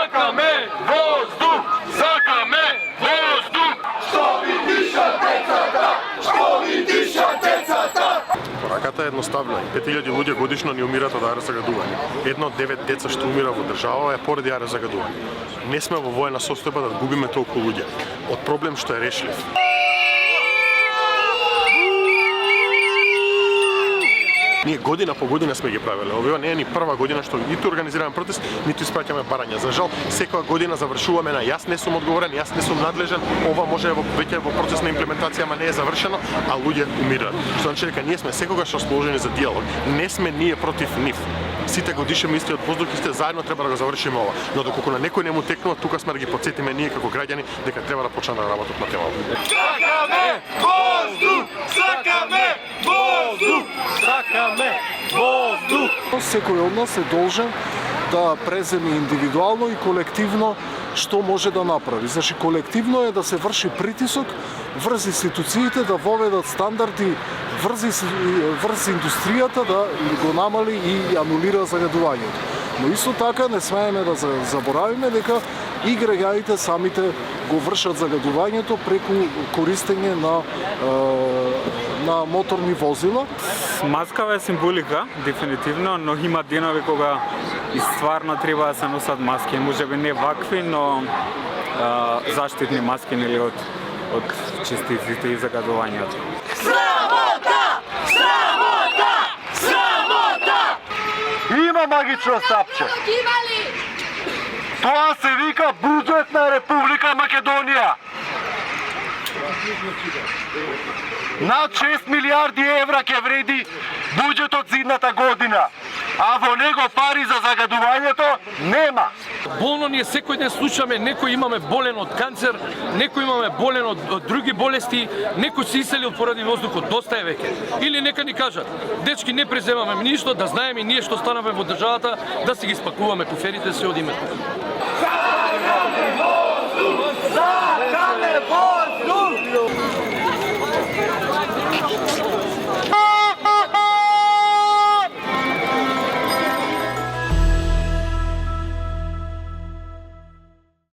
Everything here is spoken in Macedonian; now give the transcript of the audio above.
Сакаме воздух! Сакаме воздух! Што ви диша децата? Што ви диша децата? Пораката е едноставна. 5000 луѓе годишно ни умират од аерозагадување. 1 од 9 деца што умира во држава е поради аерозагадување. Не сме во воена состојба да губиме толку луѓе од проблем што е решлив. Ние година по година сме ги правеле. Ова не е ни прва година што ниту организираме протест, ниту испраќаме барања. За жал, секоја година завршуваме на јас не сум одговорен, јас не сум надлежен, ова може веќе во процес на имплементација, ама не е завршено, а луѓе умираат. Што значи дека ние сме секогаш расположени за диалог. Не сме ние против нив. Сите го дишеме истиот воздух и сте заедно треба да го завршиме ова. Но доколку на некој не му текнува, тука сме да ги потсетиме ние како граѓани дека треба да почнат да работат на темата. Сакаме воздух! Сакаме воздух! Сакаме воздух! Секој од нас е должен да преземе индивидуално и колективно што може да направи. Значи, колективно е да се врши притисок врз институциите да воведат стандарди врз индустријата да го намали и анулира загадувањето. Но исто така не смееме да заборавиме дека и граѓаните самите го вршат загадувањето преку користење на моторни возила. Маскава е символика, дефинитивно, но има денови кога и стварно треба да се носат маски. Можеби не вакви, но заштитни маски нели од частиците и загадувањето. Срамота! Срамота! Срамота! Има магично стапче. Тоа се вика буџет на Република Македонија. Над 6 милиарди евра ќе вреди буџетот за идната година, а во него пари за загадувањето нема. Болно ние секој ден слушаме, некој имаме болен од канцер, некој имаме болен од други болести, некој се иселил поради воздухот, доста е веќе. Или нека ни кажат, дечки не преземаме ништо, да знаеме ние што станаме во државата, да си ги спакуваме куферите, се одиме. Сакаме воздух! Сакаме воздух!